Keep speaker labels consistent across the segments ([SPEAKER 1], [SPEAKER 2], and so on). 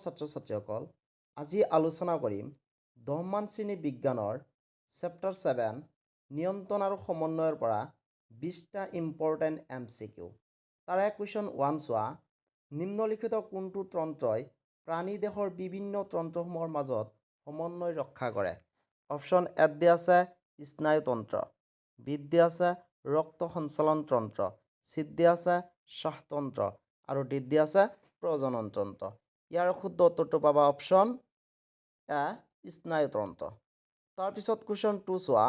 [SPEAKER 1] ছাত্ৰ ছাত্ৰীসকল, আজি আলোচনা কৰিম 10মান শ্ৰেণী বিজ্ঞানৰ চেপ্টাৰ 7 নিয়ন্ত্ৰণ আৰু সমন্বয়ৰ পৰা 20টা ইম্পৰ্টেণ্ট MCQ। তাৰে কুৱেশ্যন 1 চোৱা, নিম্নলিখিত কোনটো তন্ত্ৰই প্ৰাণী দেহৰ বিভিন্ন তন্ত্ৰসমূহৰ মাজত সমন্বয় ৰক্ষা কৰে? অপশ্যন এত দিয়া আছে স্নায়ুতন্ত্ৰ, বিত দিয়া আছে ৰক্ত সঞ্চালন তন্ত্ৰ, চিত দিয়া আছে শ্বাসতন্ত্ৰ আৰু ডিত দিয়া আছে প্ৰজনন তন্ত্ৰ। ইয়াৰ শুদ্ধ উত্তৰটো পাবা অপশ্যন এ স্নায়ুতন্ত্ৰ। তাৰপিছত কুৱেশ্যন 2 চোৱা,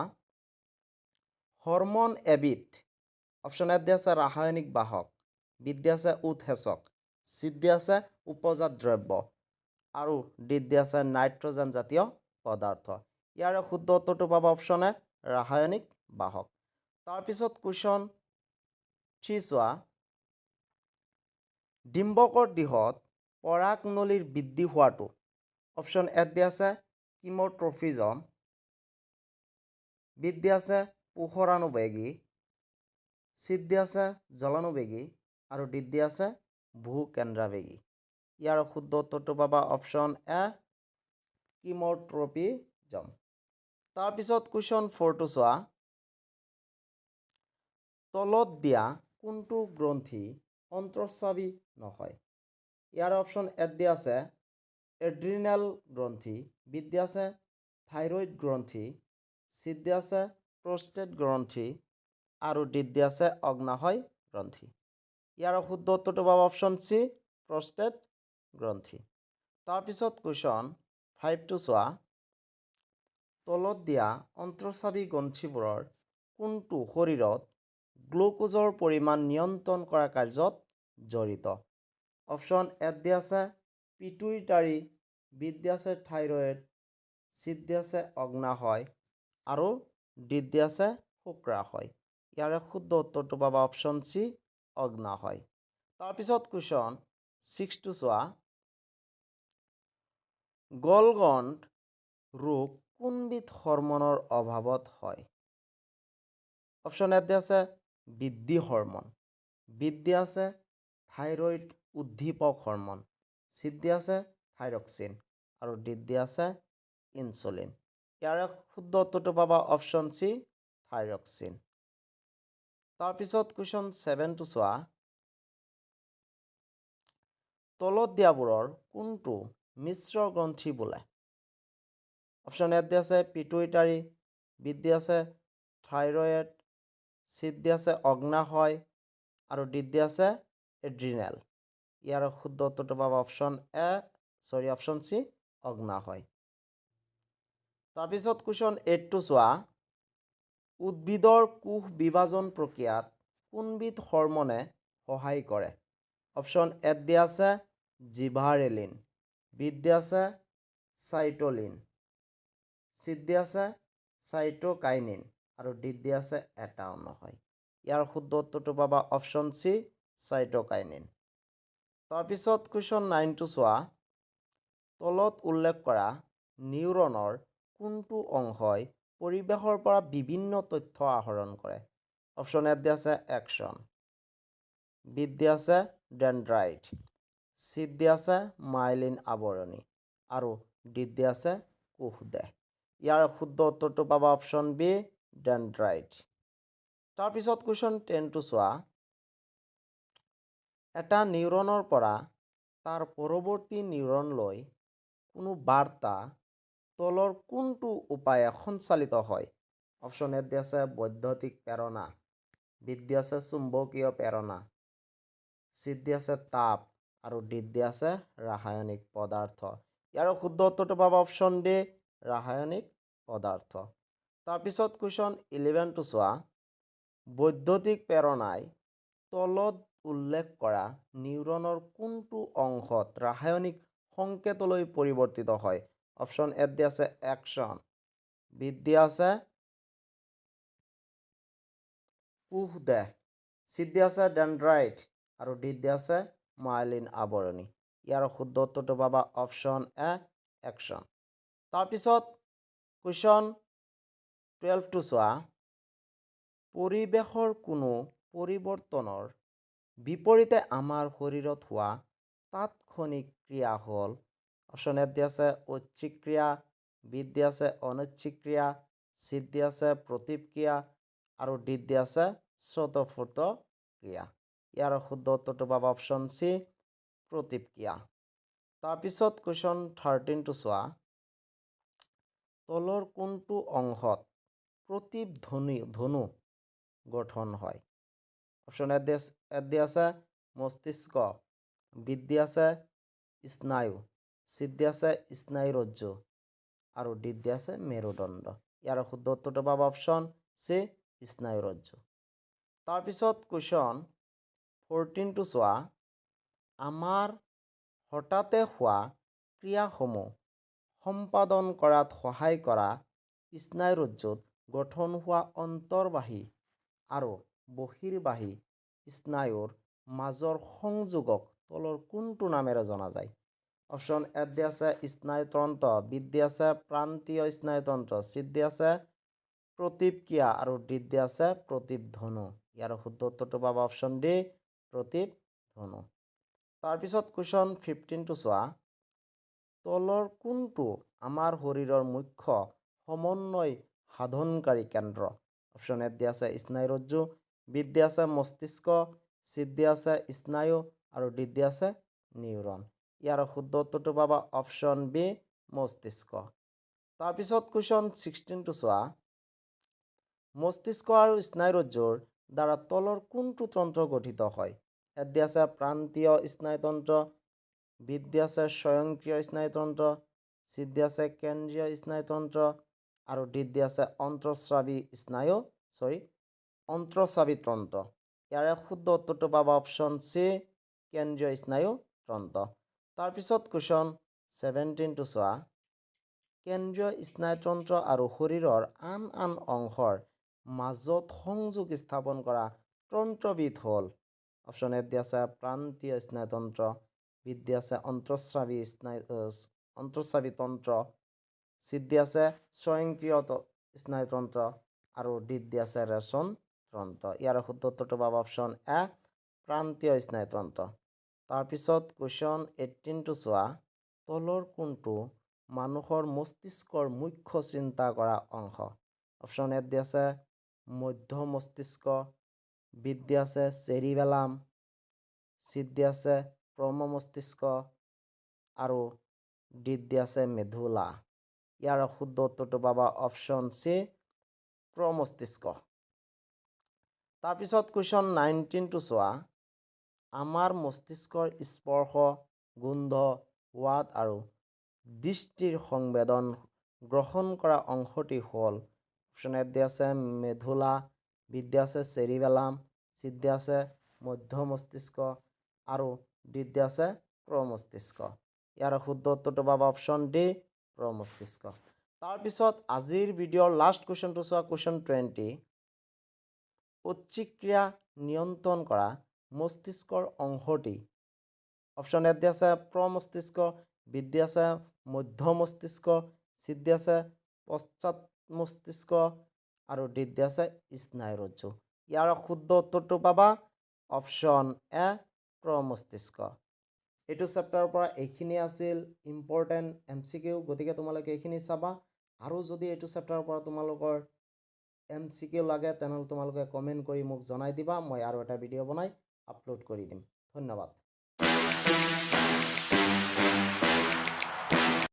[SPEAKER 1] হৰমন এবিধ। অপশ্যন এত দিয়া আছে ৰাসায়নিক বাহক, বিত দিয়া আছে উৎসেচক, চিত দিয়া আছে উপজাত দ্ৰব্য আৰু ডিত দিয়া আছে নাইট্ৰজেন জাতীয় পদাৰ্থ। ইয়াৰ শুদ্ধ উত্তৰটো পাবা অপশ্যন এ ৰাসায়নিক বাহক। তাৰপিছত কুৱেশ্যন 3 চোৱা, ডিম্বকৰ দেহত পৰাগনলীৰ বৃদ্ধি হোৱাটো। অপশ্যন এত দিয়া আছে কিম'ট্ৰফিজম, বিত দিয়া আছে পোষৰানুবেগী, চিত দিয়া আছে জলানুবেগী আৰু ডিত দিয়া আছে ভূকেন্দ্ৰাবেগী। ইয়াৰ শুদ্ধ উত্তৰটো পাবা অপশ্যন এ কিম'ট্ৰপিজম। তাৰপিছত কুৱেশ্যন 4 টো চোৱা, তলত দিয়া কোনটো গ্ৰন্থি অন্তঃস্ৰাৱী নহয়? ইয়াৰ অপশ্যন এত দিয়া আছে এড্ৰিনেল গ্ৰন্থি, বিত দিয়া আছে থাইৰইড গ্ৰন্থি, চিত দিয়া আছে প্ৰষ্টেট গ্ৰন্থি আৰু ডিত দিয়া আছে অগ্নাশয় গ্ৰন্থি। ইয়াৰ শুদ্ধ উত্তৰটো পাবা অপশ্যন চি প্ৰষ্টেট গ্ৰন্থি। তাৰপিছত কুৱেশ্যন 5 টো চোৱা, তলত দিয়া অন্তঃস্ৰাৱী গ্ৰন্থিবোৰৰ কোনটো শৰীৰত গ্লুকোজৰ পৰিমাণ নিয়ন্ত্ৰণ কৰা কাৰ্যত জড়িত? অপশ্যন এত দিয়া আছে পিটুইটাৰী, বিত দিয়া আছে থাইৰয়েড, চিত দিয়া আছে অগ্নাশয় আৰু ডিত দিয়া আছে শুক্ৰাশয়। ইয়াৰে শুদ্ধ উত্তৰটো পাবা অপশ্যন চি অগ্নাশয়। তাৰপিছত কুৱেশ্যন 6 টো চোৱা, গলগণ্ড ৰোগ কোনবিধ হৰমনৰ অভাৱত হয়? অপশ্যন এত দিয়া আছে বৃদ্ধি হৰমন, বিত দিয়া আছে থাইৰইড উদ্দীপক হৰমন, চিত দিয়া আছে থাইৰক্সিন আৰু ডিত দিয়া আছে ইনচুলিন। ইয়াৰে শুদ্ধ উত্তৰটো পাবা অপশ্যন চি থাইৰক্সিন। তাৰপিছত কুৱেশ্যন 7 টো চোৱা, তলত দিয়াবোৰৰ কোনটো মিশ্ৰ গ্ৰন্থি বোলে? অপশ্যন এত দিয়া আছে পিটুইটাৰী, বিত দিয়া আছে থাইৰয়েড, চিত দিয়া আছে অগ্নাশয় আৰু ডিত দিয়া আছে এড্ৰিনেল। ইয়াৰ শুদ্ধ উত্তৰটো পাবা অপশ্যন চি অগ্নাশয়। তাৰপিছত কুৱেশ্যন 8 টো চোৱা, উদ্ভিদৰ কোষ বিভাজন প্ৰক্ৰিয়াত কোনবিধ হৰমনে সহায় কৰে? অপশ্যন এত দিয়া আছে জিভাৰেলিন, বিত দিয়া আছে চাইটলিন, চিত দিয়া আছে চাইটোকাইনিন আৰু ডিত দিয়া আছে এটা অন্যশয়। ইয়াৰ শুদ্ধ উত্তৰটো পাবা অপশ্যন চি চাইটোকাইনিন। তাৰপিছত কুৱেশ্যন 9 টো চোৱা, তলত উল্লেখ কৰা নিউৰনৰ কোনটো অংশই পৰিৱেশৰ পৰা বিভিন্ন তথ্য আহৰণ কৰে? অপশ্যন এত দিয়া আছে এক্সন, বিত দিয়া আছে ডেনড্ৰাইট, চিত দিয়া আছে মাইলিন আৱৰণী আৰু ডিত দিয়া আছে কোষদেহ। ইয়াৰ শুদ্ধ উত্তৰটো পাবা অপশ্যন বি ডেনড্ৰাইট। তাৰপিছত কুৱেশ্যন 10 টো চোৱা, এটা নিউৰনৰ পৰা তাৰ পৰৱৰ্তী নিউৰনলৈ কোনো বাৰ্তা তলৰ কোনটো উপায়ে সঞ্চালিত হয়? অপশ্যন এত দিয়া আছে বৈদ্যুতিক প্ৰেৰণা, বিত দিয়া আছে চুম্বকীয় প্ৰেৰণা, চিত দিয়া আছে তাপ আৰু ডিত দিয়া আছে ৰাসায়নিক পদাৰ্থ। ইয়াৰ শুদ্ধ উত্তৰটো পাবা অপশ্যন ডি ৰাসায়নিক পদাৰ্থ। তাৰপিছত কুৱেশ্যন 11 টো চোৱা, বৈদ্যুতিক প্ৰেৰণাই তলত উল্লেখ কৰা নিউৰনৰ কোনটো অংশত ৰাসায়নিক সংকেতলৈ পৰিৱৰ্তিত হয়? অপশ্যন এত দিয়া আছে এক্সন, বিত দিয়া আছে কোষদেহ, চিত দিয়া আছে ডেনড্ৰাইট আৰু ডিত দিয়া আছে মাইলিন আৱৰণী। ইয়াৰ শুদ্ধ উত্তৰটো পাবা অপশ্যন এ এক্সন। তাৰপিছত কুৱেশ্যন 12 টো চোৱা, পৰিৱেশৰ কোনো পৰিৱৰ্তনৰ বিপৰীতে আমাৰ শৰীৰত হোৱা তাৎক্ষণিক ক্ৰিয়া হ'ল অপশ্যন এত দিয়া আছে ঐচ্ছিক ক্ৰিয়া, বিত দিয়া আছে অনৈচ্ছিক ক্ৰিয়া, চিত দিয়া আছে প্ৰতিক্ৰিয়া আৰু ডিত দিয়া আছে স্বতঃস্ফূৰ্ত ক্ৰিয়া। ইয়াৰ শুদ্ধ উত্তৰটো পাবা অপশ্যন চি প্ৰতিক্ৰিয়া। তাৰপিছত কুৱেশ্যন 13টো চোৱা, তলৰ কোনটো অংশত প্ৰতিধ্বনি গঠন হয়? অপশ্যন এত দিয়া আছে মস্তিষ্ক, বিত দিয়া আছে স্নায়ু, চিত দিয়া আছে স্নায়ুৰজ্জু আৰু ডিত দিয়া আছে মেৰুদণ্ড। ইয়াৰ শুদ্ধ উত্তৰটো পাবা অপশ্যন চি স্নায়ুৰজ্জু। তাৰপিছত কুৱেশ্যন 14টো চোৱা, আমাৰ হঠাতে হোৱা ক্ৰিয়াসমূহ সম্পাদন কৰাত সহায় কৰা স্নায়ুৰজ্জুত গঠন হোৱা অন্তৰ্বাহী আৰু বহিৰ্বাহী স্নায়ুৰ মাজৰ সংযোগক তলৰ কোনটো নামেৰে জনা যায়? অপশ্যন এত দিয়া আছে স্নায়ুতন্ত্ৰ, বিত দিয়া আছে প্ৰান্তীয় স্নায়ুতন্ত্ৰ, চিত দিয়া আছে প্ৰতিক্ৰিয়া আৰু ডিত দিয়া আছে প্ৰতিধ্বনু। ইয়াৰ শুদ্ধ উত্তৰটো পাবা অপশ্যন ডি প্ৰতিধ্বনু। তাৰপিছত কুৱেশ্যন 15টো চোৱা, তলৰ কোনটো আমাৰ শৰীৰৰ মুখ্য সমন্বয় সাধনকাৰী কেন্দ্ৰ? অপশ্যন এত দিয়া আছে স্নায়ুৰজ্জু, বিত দিয়া আছে মস্তিষ্ক, চিত দিয়া আছে স্নায়ু আৰু ডিত দিয়া আছে নিউৰন। ইয়াৰ শুদ্ধ উত্তৰটো পাবা অপশ্যন বি মস্তিষ্ক। তাৰপিছত কুৱেশ্যন 16টো চোৱা, মস্তিষ্ক আৰু স্নায়ুৰজ্জুৰ দ্বাৰা তলৰ কোনটো তন্ত্ৰ গঠিত হয়? এত দিয়া আছে প্ৰান্তীয় স্নায়ুতন্ত্ৰ, বিত দিয়া আছে স্বয়ংক্ৰিয় স্নায়ুতন্ত্ৰ, চিত দিয়া আছে কেন্দ্ৰীয় স্নায়ুতন্ত্ৰ আৰু ডিত দিয়া আছে অন্তঃস্ৰাৱী তন্ত্ৰ। ইয়াৰে শুদ্ধ উত্তৰটো পাবা অপশ্যন চি কেন্দ্ৰীয় স্নায়ুতন্ত্ৰ। তাৰপিছত কুৱেশ্যন 17টো চোৱা, কেন্দ্ৰীয় স্নায়ুতন্ত্ৰ আৰু শৰীৰৰ আন আন অংশৰ মাজত সংযোগ স্থাপন কৰা তন্ত্ৰবিধ হ'ল? অপশ্যন এত দিয়া আছে প্ৰান্তীয় স্নায়ুতন্ত্ৰ, বিত দিয়া আছে অন্তঃস্ৰাৱী তন্ত্ৰ, চিত দিয়া আছে স্বয়ংক্ৰিয় স্নায়ুতন্ত্ৰ আৰু ডিত দিয়া আছে ৰেচন তন্ত্ৰ। ইয়াৰ শুদ্ধ উত্তৰটো পাবা অপশ্যন এ প্ৰান্তীয় স্নায়ুতন্ত্ৰ। তাৰপিছত কুৱেশ্যন 18টো চোৱা, তলৰ কোনটো মানুহৰ মস্তিষ্কৰ মুখ্য চিন্তা কৰা অংশ? অপশ্যন এত দিয়া আছে মধ্য মস্তিষ্ক, বিত দিয়া আছে চেৰিবেলাম, চিত দিয়া আছে প্ৰম মস্তিষ্ক আৰু ডিত দিয়া আছে মেডুলা। ইয়াৰ শুদ্ধ উত্তৰটো পাবা অপশ্যন চি প্ৰমস্তিষ্ক। তাৰপিছত কুৱেশ্যন 19টো চোৱা, আমাৰ মস্তিষ্কৰ স্পৰ্শ, গোন্ধ, সোৱাদ আৰু দৃষ্টিৰ সংবেদন গ্ৰহণ কৰা অংশটি হ'ল? অপশ্যন এত দিয়া আছে মেডুলা, বিত দিয়া আছে চেৰিবেলাম, চিত দিয়া আছে মধ্য মস্তিষ্ক আৰু ডিত দিয়া আছে প্ৰমস্তিষ্ক। ইয়াৰ শুদ্ধ উত্তৰটো পাবা অপশ্যন ডি প্ৰমস্তিষ্ক। তাৰপিছত আজিৰ ভিডিঅ'ৰ লাষ্ট কুৱেশ্যনটো চোৱা, কুৱেশ্যন 20, ঐচ্ছিক ক্ৰিয়া নিয়ন্ত্ৰণ কৰা মস্তিষ্কৰ অংশটি? অপশ্যন এত দিয়া আছে প্ৰমস্তিষ্ক, বিত দিয়া আছে মধ্য মস্তিষ্ক, চিত দিয়া আছে পশ্চাৎ মস্তিষ্ক আৰু ডিত দিয়া আছে স্নায়ুৰজ্জু। ইয়াৰ শুদ্ধ উত্তৰটো পাবা অপশ্যন এ প্ৰমস্তিষ্ক। এইটো চেপ্টাৰৰ পৰা এইখিনি আছিল ইম্পৰ্টেণ্ট MCQ, গতিকে তোমালোকে এইখিনি চাবা। আৰু যদি এইটো চেপ্টাৰৰ পৰা তোমালোকৰ MCQ লাগে তেনেহ'লে তোমালোকে কমেণ্ট কৰি মোক জনাই দিবা, মই আৰু এটা ভিডিঅ' বনাই আপলোড কৰি দিম। ধন্যবাদ।